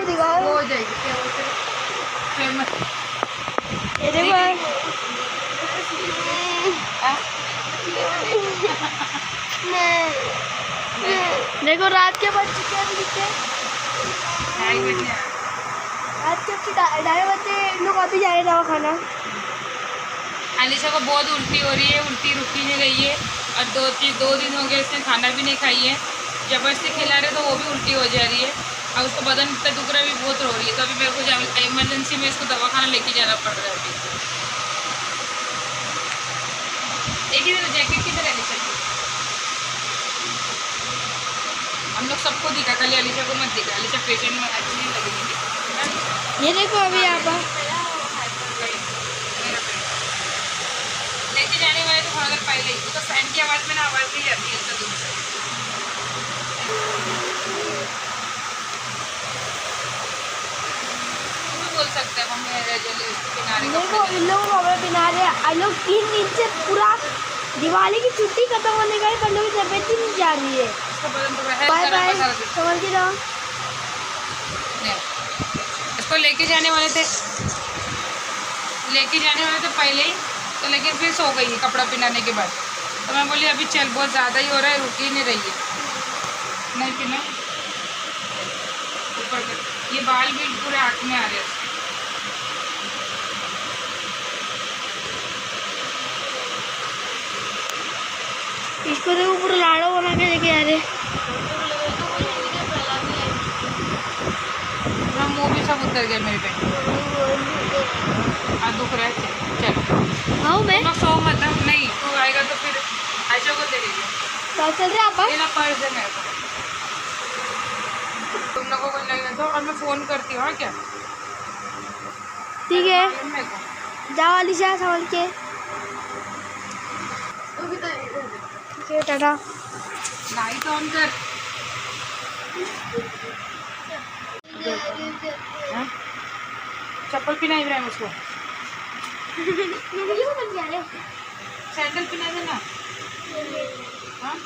मुँह दिखाओ। हो जाएगी क्या बोलते फेमस। ये देखो देखो रात के बज चुके हैं कितने? 2:30 बजे। रात के 2:30 बजे इन लोग अभी जा रहे दवा खाना। अलीशा को बहुत उल्टी हो रही है, उल्टी रुकी नहीं रही है और 2 दिन हो गए इसने खाना भी नहीं खाई है। जबरदस्ती खिला रहे तो वो भी उल्टी हो जा रही है और उसको बदन इतना दुख रहा है, भी बहुत रो रही है। तो अभी मेरे को इमरजेंसी में इसको दवाखाना लेके जाना पड़ रहा है। अभी एक ही जैकेट किधर है अलीशा की? हम लोग सबको दिखा, खाली अलीशा को मत दिखा। अलीशा पेशेंट में अच्छी नहीं लगेगी। ये देखो अभी यहाँ पर लेके जाने वाले तो अगर पहले ही तो फैन की आवाज़ में ना आवाज़ नहीं जाती है इतना दूर से। बोल सकते हैं मम्मी किनारे देखो इन लोगों को किनारे लोग 3 दिन से पूरा दिवाली की छुट्टी खत्म होने का पर लोग तबियत ही नहीं जा रही है। बाय बाय समझ के जाओ। इसको लेके जाने वाले थे पहले ही तो, लेकिन फिर सो गई है कपड़ा पहनाने के बाद। तो मैं बोली अभी चल, बहुत ज़्यादा ही हो रहा है, रुक ही नहीं रही है। नहीं पीना ऊपर कर। ये बाल भी पूरे आँख में आ रहे हैं। इसको देखो पूरा लाड़ो बना के लेके आ रहे। मुँह भी सब उतर गया मेरे पे। दुख रहा है। चलो हाँ मैं सो मत नहीं, तू आएगा तो फिर आयशा को दे देगी। क्या चल रहा है आप? मेरा पर्स है मेरे को, तुम लोगों को लगना तो। और मैं फ़ोन करती हूँ क्या? ठीक है मेरे को जाओ अलीशा संभल के। ठीक है टाटा। लाइट ऑन कर। चप्पल पहना इब्राहिम उसको। सैंडल पहना देना। हाँ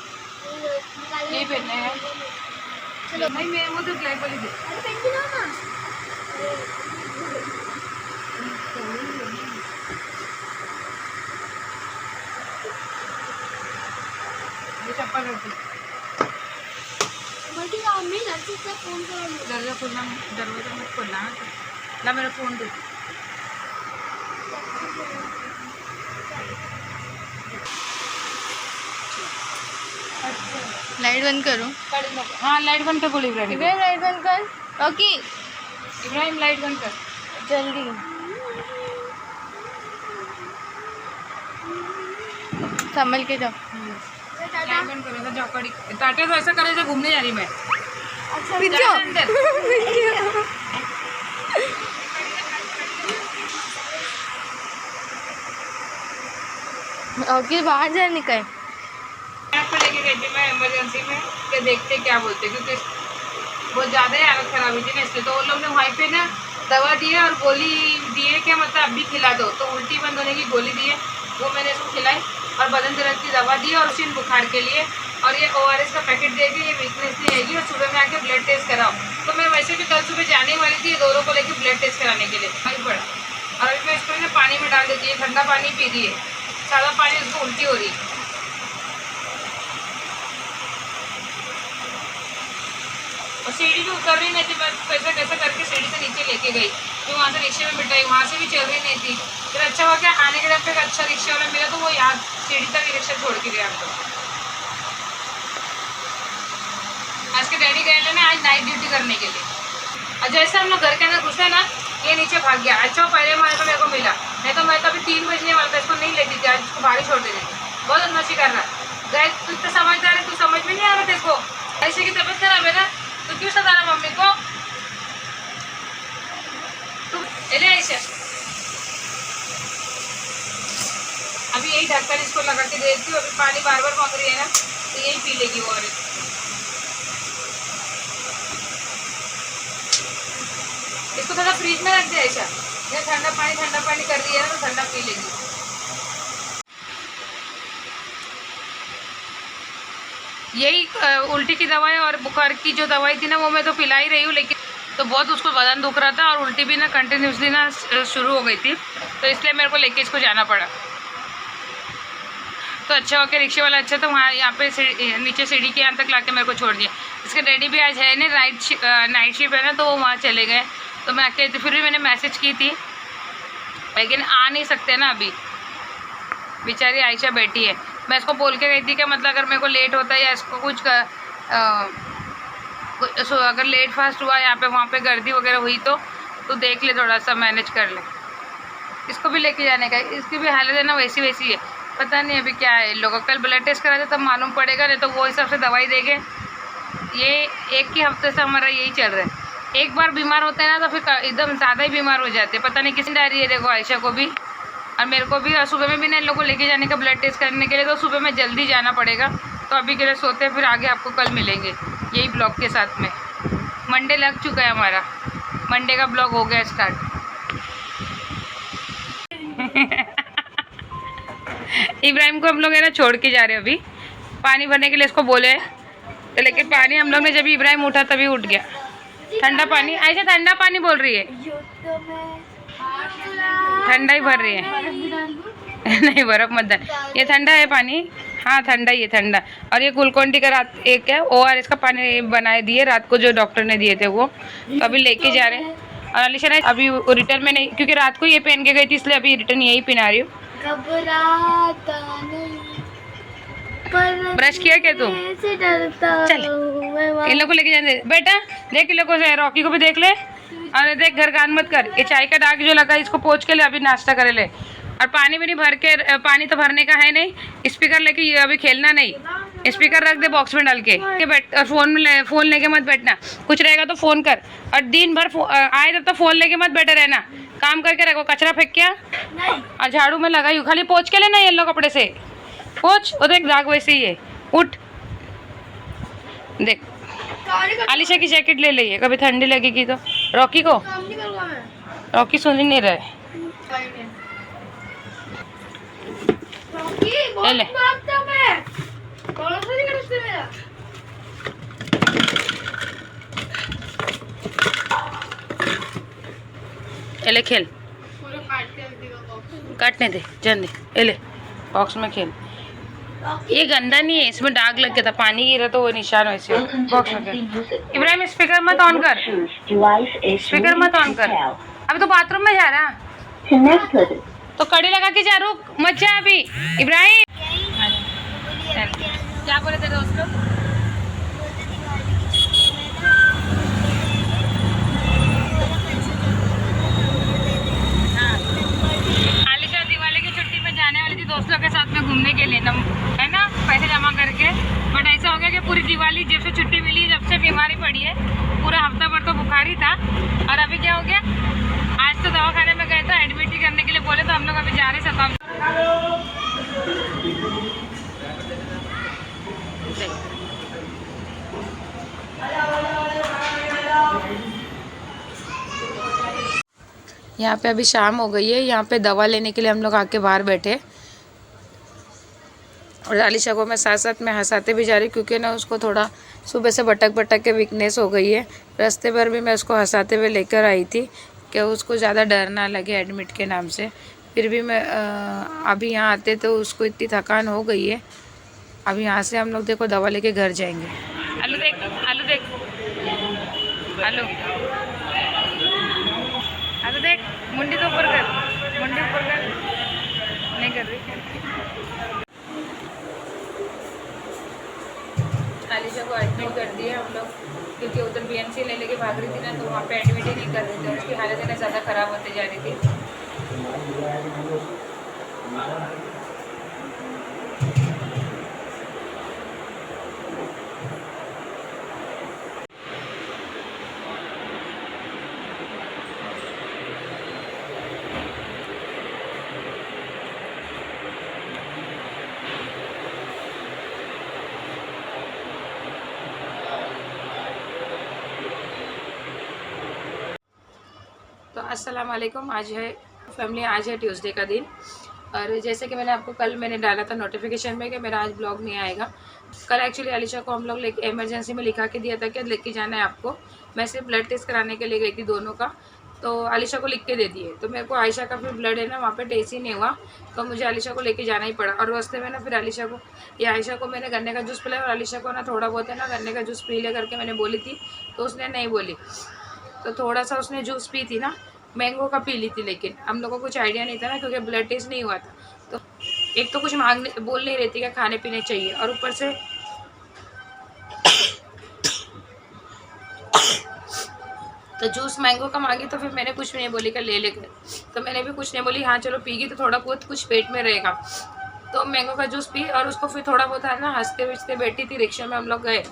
यही पहनना है। चलो नहीं, मैं वो तो ग्लाइड वाली दे। ये चप्पल रख दे। दरवाजा खोलना, दरवाजा मत खोलना। ला मेरा फ़ोन दे। लाइट बंद करो। हाँ लाइट बंद कर बोली इब्राहिम। इब्राहिम लाइट बंद कर। ओके इब्राहिम लाइट बंद कर जल्दी। संभल के जाओ। लाइट बंद करो। जाओ कड़ी टाटे तो ऐसा करे जैसे घूमने जा रही मैं। अच्छा अंदर ओके बाहर जा निकल। आपको लेके गई थी मैं इमरजेंसी में कि देखते क्या बोलते, क्योंकि बहुत ज़्यादा ही हालत खराब हुई थी ना, इसलिए तो उन लोग ने वहीं पे ना दवा दी है और गोली दी है क्या, मतलब अभी खिला दो तो उल्टी बंद होने की गोली दी है, वो मैंने इसको खिलाई और बदन दर्द की दवा दी है और उसी बुखार के लिए। और ये ORS का पैकेट देगी, ये वीकनेस नहीं आएगी और सुबह में आके ब्लड टेस्ट कराओ। तो मैं वैसे भी कल सुबह जाने वाली थी दोनों को लेकर ब्लड टेस्ट कराने के लिए, वहीं पड़ा। और अभी मैं इसको ना पानी में डाल देती है, ठंडा पानी पी रही है, सादा पानी उसको उल्टी हो रही है। और सीढ़ी भी उतर रही नहीं थी, मैं कैसा कैसा करके सीढ़ी से नीचे लेके गई, फिर वहाँ से रिक्शे में बिठाई, वहाँ से भी चल रही नहीं थी। फिर अच्छा हो गया आने के टाइम पे एक अच्छा रिक्शा वाला मिला तो वो याद सीढ़ी तक रिक्शा छोड़ के गया हमको। आज के डैडी गए ना आज नाइट ड्यूटी करने के लिए, और जैसे हम लोग घर के अंदर घुसे ना ये नीचे भाग गया। अच्छा पहले मारे तो मेरे को मिला, नहीं तो मैं तो अभी 3 बजने वाला था, इसको नहीं लेती थी, आज इसको बाहर छोड़ देती थी। बहुत बदमाशी कर रहा है। गए तू इतना समझदार है, तू समझ में नहीं आ रहा था इसको, ऐसे की तबीयत खराब है ना तो क्यों सता रहा मम्मी को? तुम ऐसे अभी यही ढक्कन इसको लगा के देती हूँ, अभी पानी बार बार मांग रही है ना तो यही पी लेगी वो। और इसको थोड़ा फ्रिज में रख दे ऐसा, ये ठंडा पानी कर रही है ना तो ठंडा पी लेगी। यही उल्टी की दवाई और बुखार की जो दवाई थी ना वो मैं तो पिला ही रही हूँ, लेकिन तो बहुत उसको बदन दुख रहा था और उल्टी भी ना कंटिन्यूसली ना शुरू हो गई थी, तो इसलिए मेरे को लेके इसको जाना पड़ा। तो अच्छा हो के रिक्शे वाला अच्छा था, वहाँ यहाँ पे नीचे सीढ़ी के यहाँ तक लाके मेरे को छोड़ दिया। इसके डैडी भी आज है नहीं, नाइट शिफ्ट है ना, तो वो वहाँ चले गए। तो मैं अकेले थी, फिर भी मैंने मैसेज की थी, लेकिन आ नहीं सकते ना अभी। बेचारी आयशा बैठी है, मैं इसको बोल के गई थी कि मतलब अगर मेरे को लेट होता है या इसको कुछ अगर लेट फास्ट हुआ यहाँ पे वहाँ पे गर्दी वगैरह हुई तो देख ले, थोड़ा सा मैनेज कर ले। इसको भी लेके जाने का, इसकी भी हालत है ना वैसी है। पता नहीं अभी क्या है, लोगों कल ब्लड टेस्ट करा था तब मालूम पड़ेगा, नहीं तो वो हिसाब से दवाई देंगे। ये एक ही हफ्ते से हमारा यही चल रहा है। एक बार बीमार होते हैं ना तो फिर एकदम ज़्यादा ही बीमार हो जाते हैं। पता नहीं किसी आ रही है, देखो आयशा को भी और मेरे को भी। और सुबह में भी ना इन लोगों को लेके जाने का ब्लड टेस्ट करने के लिए, तो सुबह में जल्दी जाना पड़ेगा। तो अभी के लिए सोते हैं, फिर आगे आपको कल मिलेंगे यही ब्लॉग के साथ में। मंडे लग चुका है हमारा, मंडे का ब्लॉग हो गया स्टार्ट। इब्राहिम को हम लोग है ना छोड़ के जा रहे हैं अभी, पानी भरने के लिए इसको बोले, तो लेकिन पानी हम लोग ने जब इब्राहिम उठा तभी उठ गया। ठंडा पानी, ऐसे ठंडा पानी बोल रही है, ठंडा ही भर रही है। नहीं बर्फ मत डाल, ये ठंडा है पानी। हाँ ठंडा ही है, ठंडा। और ये ग्लूकोन-डी का रात एक है ORS का पानी बनाए दिए रात को, जो डॉक्टर ने दिए थे वो, तो अभी लेके जा रहे हैं। और अलीशा ने अभी रिटर्न में नहीं, क्योंकि रात को ये पहन के गई थी, इसलिए अभी रिटर्न यही पहना रही हूँ। ब्रश किया क्या तू? चल इन लोग को लेके जाने बेटा, देख इन लोग को, रॉकी को भी देख ले। और देख घर गान मत कर, ये चाय का दाग जो लगा इसको पोंछ के ले, अभी नाश्ता करे ले। और पानी भी नहीं भर के, पानी तो भरने का है नहीं। स्पीकर लेके ये अभी खेलना नहीं, स्पीकर रख दे बॉक्स में डाल के बैठ। और फ़ोन लेके मत बैठना, कुछ रहेगा तो फ़ोन कर। और दिन भर आए तब तो फ़ोन लेके मत बैठे रहना, काम करके रखो। कचरा फेंक क्या और झाड़ू में लगाई, खाली पोंछ के लेना येलो कपड़े से पोंछ। और देख दाग वैसे ही है, उठ देख। आलिशा की जैकेट ले ली है, कभी ठंडी लगेगी तो। रॉकी को, रॉकी सुन ही नहीं रहे, ले ले। ले खेल, काटने दे, जान दे, ले बॉक्स में खेल। ये गंदा नहीं है, इसमें दाग लग गया था, पानी गिरा तो वो निशान वैसे बॉक्स में खेल। इब्राहिम स्पीकर मत ऑन कर, स्पीकर मत ऑन कर, अभी तो बाथरूम में जा रहा, तो कड़ी लगा के जा, रुक मत जा अभी। इब्राहिम क्या बोले थे दोस्त लोग? आलिशा दिवाली की छुट्टी में जाने वाली थी दोस्तों के साथ में घूमने के लिए, है ना, पैसे जमा करके। बट ऐसा हो गया कि पूरी दिवाली जब से छुट्टी मिली, जब से बीमारी पड़ी है, पूरा हफ्ता भर तो बुखार ही था। और अभी क्या हो गया, आज तो दवाखाने में गए थे, एडमिट ही करने के लिए बोले, तो हम लोग अभी जा रहे हैं। यहाँ पे अभी शाम हो गई है, यहाँ पे दवा लेने के लिए हम लोग आके बाहर बैठे। और आलिशा को मैं साथ साथ में हंसाते भी जा रही, क्योंकि ना उसको थोड़ा सुबह से भटक के वीकनेस हो गई है। रास्ते भर भी मैं उसको हंसाते हुए लेकर आई थी कि उसको ज़्यादा डर ना लगे एडमिट के नाम से। फिर भी मैं अभी यहाँ आते तो उसको इतनी थकान हो गई है। अब यहाँ से हम लोग देखो दवा लेके घर जाएंगे। आलू देख, आलू देख, आलू आलू देख, मुंडी तो ऊपर कर, मुंडी ऊपर कर, नहीं कर रही। आलिशा को एडमिट कर दिया हम लोग, क्योंकि उधर BNC ले लेके भाग रही थी ना, तो वहाँ पे एडमिट ही नहीं कर रहे थे। उसकी हालत है ना ज़्यादा ख़राब होते जा रही थी। तो अस्सलाम वालेकुम, आज है फैमिली, आज है ट्यूसडे का दिन। और जैसे कि मैंने आपको कल डाला था नोटिफिकेशन में कि मेरा आज ब्लॉग नहीं आएगा, कल एक्चुअली आलिशा को हम लोग लेके इमरजेंसी में लिखा के दिया था कि लेके जाना है आपको। मैं सिर्फ ब्लड टेस्ट कराने के लिए गई थी दोनों का, तो आलिशा को लिख के दे दिए। तो मेरे को आयशा का फिर ब्लड है ना वहाँ पे टेस्ट ही नहीं हुआ, तो मुझे आलिशा को लेके जाना ही पड़ा। और रास्ते में ना फिर आलिशा को या आयशा को मैंने गन्ने का जूस पिलाया, और आलिशा को ना थोड़ा बहुत है ना गन्ने का जूस पी ले करके मैंने बोली थी, तो उसने नहीं बोली। तो थोड़ा सा उसने जूस पी थी ना, मैंगो का पी ली थी, लेकिन हम लोगों को कुछ आइडिया नहीं था ना क्योंकि ब्लड टेस्ट नहीं हुआ था। तो एक तो कुछ मांगने बोल नहीं रही थी कि खाने पीने चाहिए, और ऊपर से तो जूस मैंगो का मांगी, तो फिर मैंने कुछ भी नहीं बोली कि ले लेकर, तो मैंने भी कुछ नहीं बोली, हाँ चलो पीगी तो थोड़ा बहुत कुछ पेट में रहेगा। तो मैंगो का जूस पी, और उसको फिर थोड़ा बहुत है ना हंसते हंसते बैठी थी। रिक्शा में हम लोग गए,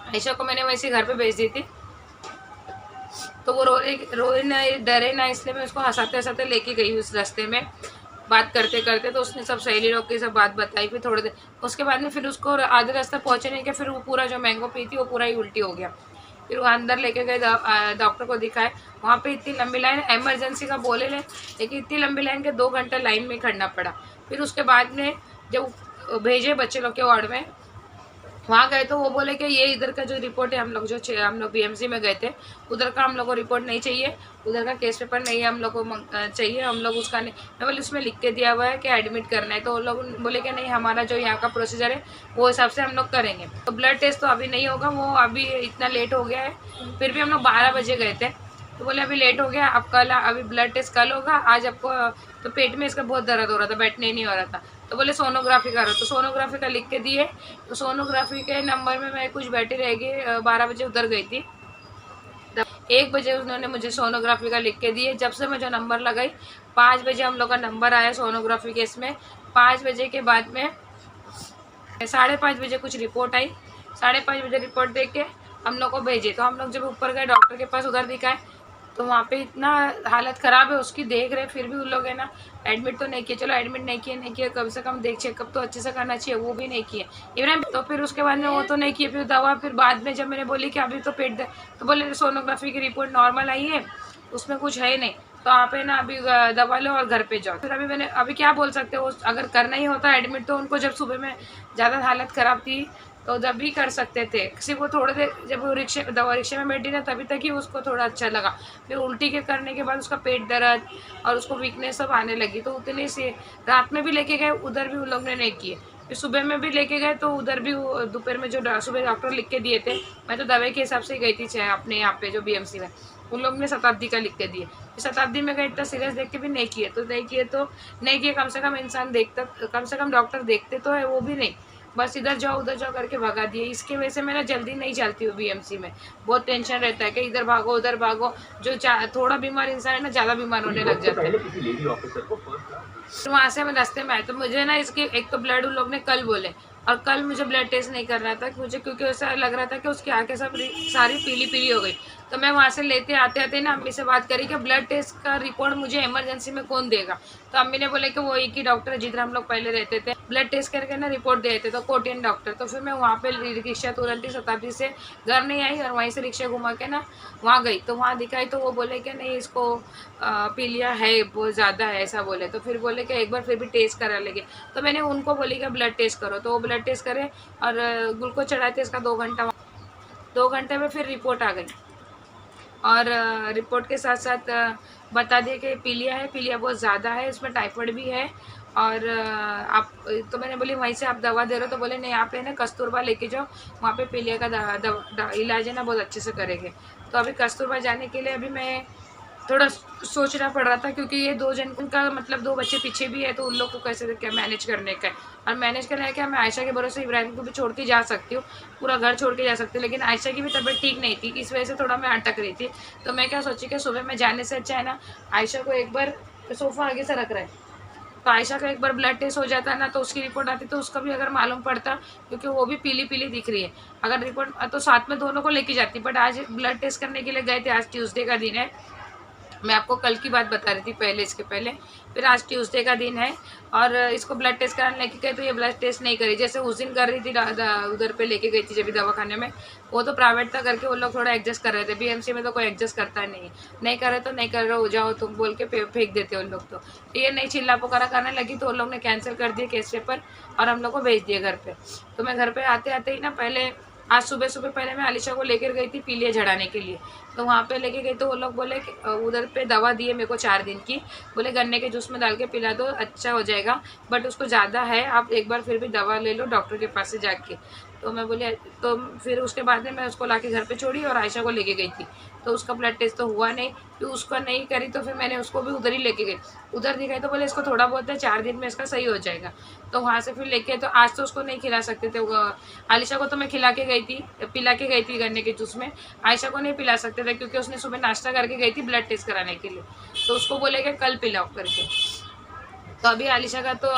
आयशा को मैंने वैसे घर पे भेज दी थी, तो वो रोए ना डरे ना, इसलिए मैं उसको हंसाते हंसाते लेके गई उस रास्ते में बात करते करते। तो उसने सब सहेली लोग की सब बात बताई। फिर थोड़ी देर उसके बाद में फिर उसको आधे रास्ते पहुँचे नहीं कि फिर वो पूरा जो मैंगो पी थी वो पूरा ही उल्टी हो गया। फिर वो अंदर लेके गए, डॉक्टर को दिखाए। वहाँ पे इतनी लंबी लाइन, इमरजेंसी का बोले लेकिन इतनी लंबी लाइन के 2 घंटा लाइन में खड़ना पड़ा। फिर उसके बाद में जब भेजे बच्चे लोग के वार्ड में, वहाँ गए तो वो बोले कि ये इधर का जो रिपोर्ट है, हम लोग बीएमसी में गए थे, उधर का हम लोग को रिपोर्ट नहीं चाहिए, उधर का केस पेपर नहीं है हम लोग को चाहिए, हम लोग उसका नहीं। मैं बोले उसमें लिख के दिया हुआ है कि एडमिट करना है, तो वो लोग बोले कि नहीं, हमारा जो यहाँ का प्रोसीजर है वो हिसाब से हम लोग करेंगे। तो ब्लड टेस्ट तो अभी नहीं होगा, वो अभी इतना लेट हो गया है। फिर भी हम लोग 12 बजे गए थे, तो बोले अभी लेट हो गया, अब कल अभी ब्लड टेस्ट कल होगा, आज आपको तो पेट में इसका बहुत दर्द हो रहा था, बैठने ही नहीं हो रहा था, तो बोले सोनोग्राफी करो। तो सोनोग्राफी का लिख के दिए, तो सोनोग्राफी के नंबर में मैं कुछ बैठी रह गई, 12 बजे उधर गई थी, 1 बजे उन्होंने मुझे सोनोग्राफी का लिख के दिए। जब से मैं जो नंबर लगाई, 5 बजे हम लोग का नंबर आया सोनोग्राफी के इसमें। 5 बजे के बाद में 5:30 बजे कुछ रिपोर्ट आई, 5:30 बजे रिपोर्ट देख के हम लोग को भेजे। तो हम लोग जब ऊपर गए डॉक्टर के पास, उधर दिखाए, तो वहाँ पे इतना हालत ख़राब है उसकी, देख रहे फिर भी उन लोग है ना एडमिट तो नहीं किए। चलो एडमिट नहीं किए, कम से कम देख चेकअप तो अच्छे से करना चाहिए, वो भी नहीं किए इवन। तो फिर उसके बाद में वो तो नहीं किए, फिर दवा, फिर बाद में जब मैंने बोली कि अभी तो पेट दर्द, तो बोले सोनोग्राफी की रिपोर्ट नॉर्मल आई है, उसमें कुछ है नहीं, तो आप है ना अभी दवा लो और घर पे जाओ। फिर अभी क्या बोल सकते हो, अगर करना ही होता एडमिट तो उनको जब सुबह में ज़्यादा हालत ख़राब थी तो जब भी कर सकते थे। सिर्फ वो थोड़ी देर जब वो रिक्शे में बैठी ना, तभी तक ही उसको थोड़ा अच्छा लगा। फिर उल्टी के करने के बाद उसका पेट दर्द और उसको वीकनेस सब आने लगी, तो उतने से रात में भी लेके गए, उधर भी उन लोग ने नहीं किए। फिर सुबह में भी लेके गए, तो उधर भी दोपहर में जो सुबह डॉक्टर लिख के दिए थे, मैं तो दवाई के हिसाब से गई थी चाहे अपने यहाँ पे जो बीएमसी में, उन लोग ने शताब्दी का लिख के दिए। शताब्दी में गए, इतना सीरियस देख के भी नहीं किए, कम से कम इंसान देखता, कम से कम डॉक्टर देखते तो है, वो भी नहीं, बस इधर जाओ उधर जाओ करके भगा दिए। इसके वजह से मैं ना जल्दी नहीं चलती हूँ बीएमसी में, बहुत टेंशन रहता है कि इधर भागो उधर भागो, जो थोड़ा बीमार इंसान है ना ज़्यादा बीमार होने लग जाता है। तो वहाँ से मैं रास्ते में आए, तो मुझे ना इसके एक तो ब्लड उन लोग ने कल बोले, और कल मुझे ब्लड टेस्ट नहीं करना था मुझे, क्योंकि ऐसा लग रहा था कि उसकी आंखें सब सारी पीली पीली हो गई। तो मैं वहाँ से लेते आते ना अम्मी से बात करी कि ब्लड टेस्ट का रिपोर्ट मुझे इमरजेंसी में कौन देगा। तो अम्मी ने बोले कि वो एक ही डॉक्टर है जिधर हम लोग पहले रहते थे, ब्लड टेस्ट करके ना रिपोर्ट दे देते, तो कोटियन डॉक्टर। तो फिर मैं वहाँ पे रिक्शा तुरंत ही शताब्दी से घर नहीं आई, और वहीं से रिक्शा घुमा के ना वहाँ गई, तो वहाँ दिखाई, तो वो बोले कि नहीं इसको पीलिया है बहुत ज़्यादा है, ऐसा बोले। तो फिर बोले कि एक बार फिर भी टेस्ट करा लेंगे। तो मैंने उनको बोली कि ब्लड टेस्ट करो, तो वो ब्लड टेस्ट करे और ग्लूकोज चढ़ाते, इसका 2 घंटे में फिर रिपोर्ट आ गई। और रिपोर्ट के साथ साथ बता दिए कि पीलिया बहुत ज़्यादा है, इसमें टाइफाइड भी है। और आप तो मैंने बोली वहीं से आप दवा दे रहे हो, तो बोले नहीं यहाँ पे ना कस्तूरबा लेके जाओ, वहाँ पे पीलिया का इलाज है ना बहुत अच्छे से करेंगे। तो अभी कस्तूरबा जाने के लिए अभी मैं थोड़ा सोचना पड़ रहा था, क्योंकि ये 2 जन उनका मतलब 2 बच्चे पीछे भी है, तो उन लोग को कैसे क्या मैनेज करने का है। और मैनेज करना है क्या, मैं आयशा के भरोसे इब्राहिम को भी छोड़ के जा सकती हूँ, पूरा घर छोड़ के जा सकती हूँ, लेकिन आयशा की भी तबीयत ठीक नहीं थी, इस वजह से थोड़ा मैं अटक रही थी। तो मैं क्या सोची कि सुबह में जाने से अच्छा है ना आयशा को एक बार सोफ़ा आगे से रख रहा है, तो आयशा का एक बार ब्लड टेस्ट हो जाता है ना, तो उसकी रिपोर्ट आती तो उसका भी अगर मालूम पड़ता, क्योंकि वो भी पीली पीली दिख रही है, अगर रिपोर्ट तो साथ में दोनों को लेके जाती। बट आज ब्लड टेस्ट करने के लिए गए थे, आज ट्यूसडे का दिन है, मैं आपको कल की बात बता रही थी पहले, इसके पहले। फिर आज ट्यूसडे का दिन है और इसको ब्लड टेस्ट कराने लेके गए तो ये ब्लड टेस्ट नहीं करी, जैसे उस दिन कर रही थी उधर पे लेके गई थी जब भी दवाखाने में। वो तो प्राइवेट था करके वो लोग थोड़ा एडजस्ट कर रहे थे, बीएमसी में तो कोई एडजस्ट करता नहीं, नहीं करे तो नहीं कर रहे हो जाओ तुम बोल के फेंक देते उन लोग। तो ये नहीं चिल्ला पुकारा करने लगी तो उन लोग ने कैंसिल कर दिया केस पेपर और हम लोग को भेज दिया घर पे। तो मैं घर पे आते आते ही ना, पहले आज सुबह सुबह पहले मैं अलीशा को लेकर गई थी पीलिया झड़ाने के लिए। तो वहाँ पे लेके गई तो वो लोग बोले कि उधर पे दवा दिए मेरे को 4 दिन की, बोले गन्ने के जूस में डाल के पिला दो अच्छा हो जाएगा, बट उसको ज़्यादा है, आप एक बार फिर भी दवा ले लो डॉक्टर के पास से जाके। तो मैं बोले, तो फिर उसके बाद में मैं उसको लाके घर पे छोड़ी और आयशा को लेके गई थी। तो उसका ब्लड टेस्ट तो हुआ नहीं, फिर उसका नहीं करी तो फिर मैंने उसको भी उधर ही लेके गई। उधर दिखाई तो बोले इसको थोड़ा बहुत है, 4 दिन में इसका सही हो जाएगा। तो वहाँ से फिर लेके, तो आज तो उसको नहीं खिला सकते थे, आलिशा को तो मैं पिला के गई थी गन्ने के जूस में। आयशा को नहीं पिला सकते थे क्योंकि उसने सुबह नाश्ता करके गई थी ब्लड टेस्ट कराने के लिए, तो उसको बोलेगा कल पिलाओ करके। तो अभी आलिशा का तो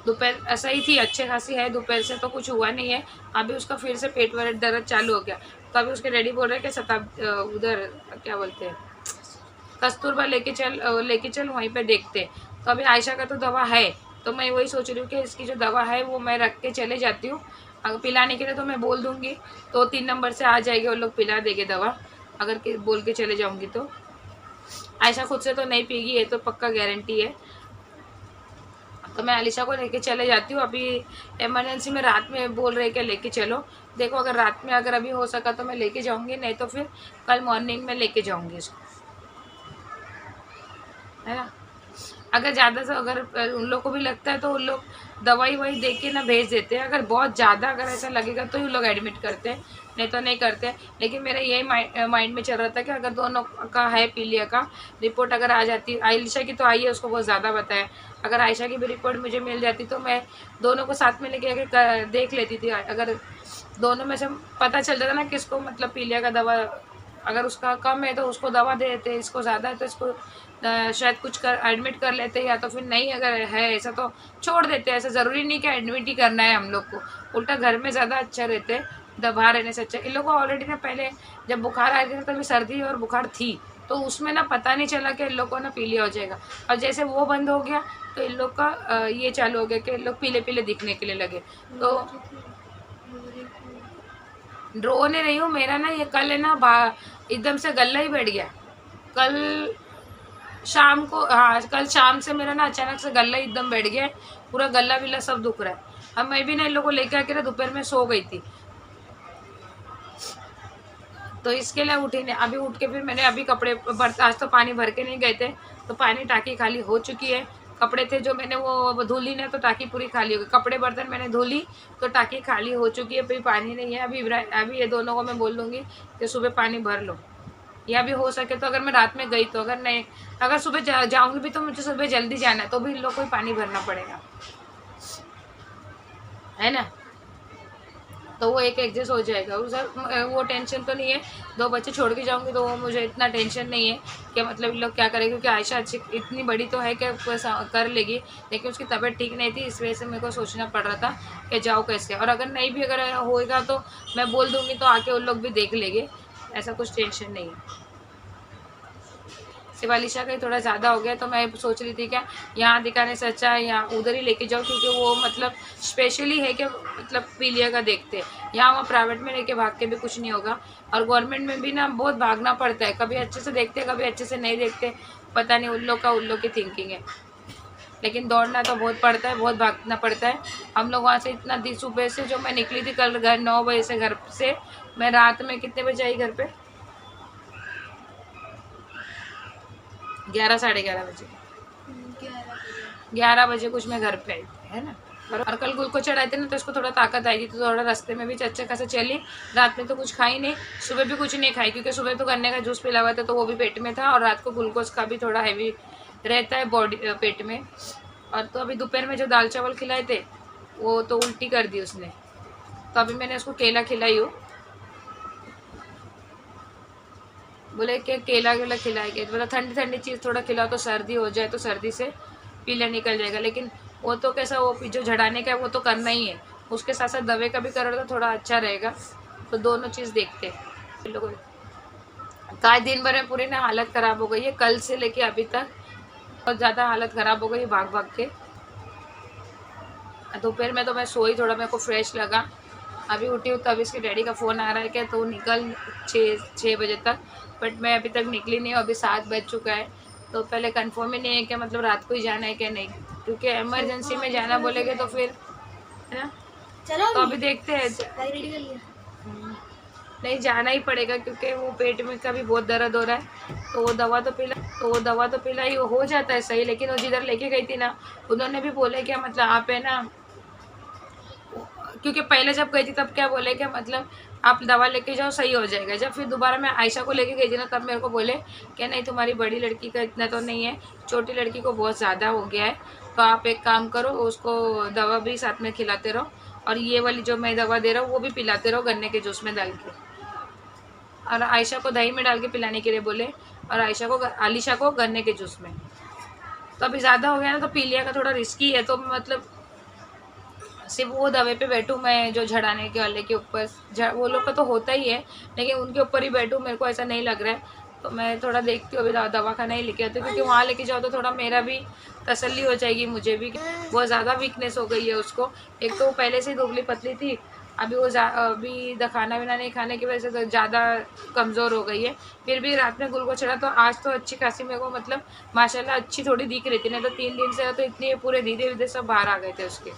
दोपहर ऐसा ही थी, अच्छे खासी है, दोपहर से तो कुछ हुआ नहीं है। अभी उसका फिर से पेट वगैरह दर्द चालू हो गया। तो अभी उसके डैडी बोल रहे हैं कि उधर क्या बोलते हैं कस्तूरबा लेके चल वहीं पे देखते। तो अभी आयशा का तो दवा है, तो मैं वही सोच रही हूँ कि इसकी जो दवा है वो मैं रख के चले जाती हूँ। अगर पिलाने के लिए तो मैं बोल दूँगी तो 3 नंबर से आ जाएगी, वो लोग पिला देंगे दवा। अगर बोल के चले जाऊँगी तो आयशा खुद से तो नहीं पीगी, ये तो पक्का गारंटी है। तो मैं अलीशा को लेके चले जाती हूँ। अभी इमरजेंसी में रात में बोल रहे कि लेके चलो, देखो अगर रात में अगर अभी हो सका तो मैं लेके जाऊँगी, नहीं तो फिर कल मॉर्निंग में लेके जाऊँगी इसको, है ना। अगर ज़्यादा से अगर उन लोग को भी लगता है तो उन लोग दवाई वही दे के ना भेज देते हैं। अगर बहुत ज़्यादा अगर ऐसा लगेगा तो उन लोग एडमिट करते हैं, नहीं तो नहीं करते। लेकिन मेरा यही माइंड में चल रहा था कि अगर दोनों का है पीलिया का रिपोर्ट अगर आ जाती, आयशा की तो आई है, उसको बहुत ज़्यादा बताया, अगर आयशा की भी रिपोर्ट मुझे मिल जाती तो मैं दोनों को साथ में लेके आके देख लेती थी। अगर दोनों में से पता चल जाता ना किसको मतलब पीलिया का दवा, अगर उसका कम है तो उसको दवा दे देते, इसको ज़्यादा है तो इसको शायद कुछ एडमिट कर लेते, या तो फिर नहीं अगर है ऐसा तो छोड़ देते। ऐसा ज़रूरी नहीं कि एडमिट ही करना है हम लोग को, उल्टा घर में ज़्यादा अच्छा रहते, दबा रहने से अच्छा। इन लोगों को ऑलरेडी ना पहले जब बुखार आए थे तभी सर्दी और बुखार थी, तो उसमें ना पता नहीं चला कि इन लोग को ना पीलिया हो जाएगा। और जैसे वो बंद हो गया तो इन लोग का ये चालू हो गया कि इन लोग पीले पीले दिखने के लिए लगे। तो रोने नहीं हूँ, मेरा ना ये कल है ना एकदम से गला ही बैठ गया। कल शाम को, हाँ कल शाम से मेरा ना अचानक से गला एकदम बैठ गया, पूरा गला विला सब दुख रहा है। अब मैं भी ना इन लोगों को लेकर आके ना दोपहर में सो गई थी, तो इसके लिए उठी नहीं। अभी उठ के फिर मैंने अभी कपड़े आज तो पानी भर के नहीं गए थे तो पानी टाँकी खाली हो चुकी है। कपड़े थे जो मैंने वो धुली ना तो टाँकी पूरी खाली हो गई, कपड़े बर्तन मैंने धुली तो टाँकी खाली हो चुकी है, फिर पानी नहीं है। अभी ये दोनों को मैं बोल दूँगी कि सुबह पानी भर लो, या भी हो सके तो अगर मैं रात में गई तो, अगर नहीं अगर सुबह जाऊँगी भी तो मुझे सुबह जल्दी जाना है तो भी इन लोग को ही पानी भरना पड़ेगा, है ना। तो वो एक एडजस्ट हो जाएगा, वो टेंशन तो नहीं है। 2 बच्चे छोड़ के जाऊंगी तो वो मुझे इतना टेंशन नहीं है कि मतलब इन लोग क्या करेंगे, क्योंकि आयशा अच्छी इतनी बड़ी तो है कि कर लेगी, लेकिन उसकी तबीयत ठीक नहीं थी, इस वजह से मेरे को सोचना पड़ रहा था कि जाओ कैसे। और अगर नहीं भी अगर होएगा तो मैं बोल दूँगी तो आके उन लोग भी देख लेंगे, ऐसा कुछ टेंशन नहीं है। शिवालिशा का ही थोड़ा ज़्यादा हो गया तो मैं सोच रही थी क्या यहाँ दिखाने से अच्छा है यहाँ उधर ही लेके जाओ, क्योंकि वो मतलब स्पेशली है कि मतलब पीलिया का देखते हैं। यहाँ वहाँ प्राइवेट में लेके भाग के भी कुछ नहीं होगा, और गवर्नमेंट में भी ना बहुत भागना पड़ता है, कभी अच्छे से देखते कभी अच्छे से नहीं देखते, पता नहीं उन लोग की थिंकिंग है। लेकिन दौड़ना तो बहुत पड़ता है, बहुत भागना पड़ता है। हम लोग वहाँ से इतना सुबह से जो मैं निकली थी कल घर 9 बजे से, घर से मैं रात में कितने बजे आई घर पे 11 साढ़े 11 बजे 11 बजे कुछ मैं घर पे आई थी, है ना। और कल गुल को चढ़ाए थे ना तो इसको थोड़ा ताकत आएगी, तो थोड़ा रास्ते में भी अच्छे खासे चली। रात में तो कुछ खाई नहीं, सुबह भी कुछ नहीं खाई क्योंकि सुबह तो गन्ने का जूस पिला हुआ था तो वो भी पेट में था, और रात को ग्लूकोज का भी थोड़ा हैवी रहता है बॉडी पेट में। और तो अभी दोपहर में जो दाल चावल खिलाए थे वो तो उल्टी कर दी उसने, तो अभी मैंने उसको केला खिलाई हूँ, बोले कि केला खिलाएंगे, मतलब ठंडी ठंडी चीज़ थोड़ा खिलाओ तो सर्दी हो जाए तो सर्दी से पीला निकल जाएगा। लेकिन वो तो कैसा वो जो झड़ाने का है वो तो करना ही है, उसके साथ साथ दवे का भी करो तो थोड़ा अच्छा रहेगा। तो दोनों चीज़ देखते हैं लोग। तो आज दिन भर में पूरी ना हालत ख़राब हो गई है, कल से लेके अभी तक बहुत ज़्यादा हालत ख़राब हो गई है भाग भाग के। दोपहर में तो मैं सोई, थोड़ा मेरे को फ्रेश लगा, अभी उठी हूँ तब इसके डैडी का फ़ोन आ रहा है क्या तो निकल 6 बजे तक, बट मैं अभी तक निकली नहीं हूँ, अभी 7 बज चुका है। तो पहले कंफर्म ही नहीं है कि मतलब रात को ही जाना है क्या नहीं, क्योंकि इमरजेंसी में जाना बोलेगे तो फिर है ना। चलो तो अभी देखते हैं, रेडी कर लिया। नहीं जाना ही पड़ेगा क्योंकि वो पेट में का भी बहुत दर्द हो रहा है। तो वो दवा तो पिलाई हो जाता है सही, लेकिन वो जिधर लेके गई थी ना उन्होंने भी बोले कि मतलब आप है ना, क्योंकि पहले जब गई थी तब क्या बोले कि मतलब आप दवा लेके जाओ सही हो जाएगा। जब फिर दोबारा मैं आयशा को लेके गई थी ना तब मेरे को बोले कि नहीं तुम्हारी बड़ी लड़की का इतना तो नहीं है, छोटी लड़की को बहुत ज़्यादा हो गया है, तो आप एक काम करो उसको दवा भी साथ में खिलाते रहो, और ये वाली जो मैं दवा दे रहा हूँ वो भी पिलाते रहो गन्ने के जूस में डाल के। और आयशा को दही में डाल के पिलाने के लिए बोले, और आलिशा को गन्ने के जूस में। तो अभी ज़्यादा हो गया ना तो पीलिया का थोड़ा रिस्की है, तो मतलब सिर्फ वो दवे पे बैठूँ मैं जो झड़ाने के वाले के ऊपर, वो लोग का तो होता ही है लेकिन उनके ऊपर ही बैठूँ, मेरे को ऐसा नहीं लग रहा है। तो मैं थोड़ा देखती हूँ अभी दवा खाना ही लेके आती हूँ, क्योंकि वहाँ लेके जाओ तो थोड़ा मेरा भी तसल्ली हो जाएगी, मुझे भी बहुत ज़्यादा वीकनेस हो गई है उसको। एक तो वो पहले से ही दुबली पतली थी, अभी वो अभी खाना वाना नहीं खाने की वजह से तो ज़्यादा कमज़ोर हो गई है। फिर भी रात में ग्लूकोज चढ़ा तो आज तो अच्छी खासी मेरे को मतलब माशाल्लाह अच्छी थोड़ी दिख रही थी, नहीं तो 3 दिन से तो इतने पूरे धीरे धीरे सब बाहर आ गए थे उसके।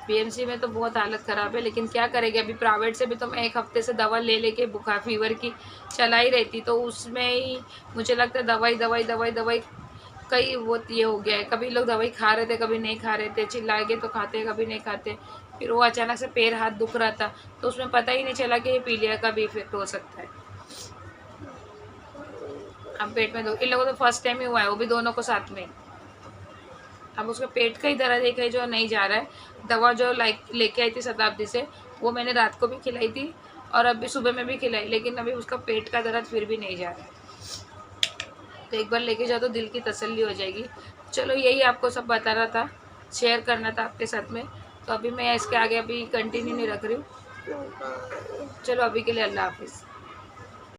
पीएमसी में तो बहुत हालत ख़राब है, लेकिन क्या करेंगे, अभी प्राइवेट से भी तो मैं 1 हफ्ते से दवा ले लेके बुखार फीवर की चला ही रहती, तो उसमें ही मुझे लगता है दवाई कई बहुत ये हो गया है। कभी लोग दवाई खा रहे थे, कभी नहीं खा रहे थे, चिल्लाएंगे तो खाते, कभी नहीं खाते। फिर वो अचानक से पैर हाथ दुख रहा था तो उसमें पता ही नहीं चला कि ये पीलिया का भी इफेक्ट हो सकता है। अब पेट में इन लोगों को तो फर्स्ट टाइम ही हुआ है, वो भी दोनों को साथ में। अब उसका पेट का ही दर्द एक है जो नहीं जा रहा है। दवा जो लेके आई थी शताब्दी से वो मैंने रात को भी खिलाई थी और अभी सुबह में भी खिलाई, लेकिन अभी उसका पेट का दर्द फिर भी नहीं जा रहा है। तो एक बार लेके जाओ तो दिल की तसल्ली हो जाएगी। चलो यही आपको सब बताना था, शेयर करना था आपके साथ में। तो अभी मैं इसके आगे अभी कंटिन्यू नहीं रख रही हूँ। चलो अभी के लिए अल्लाह हाफिज़।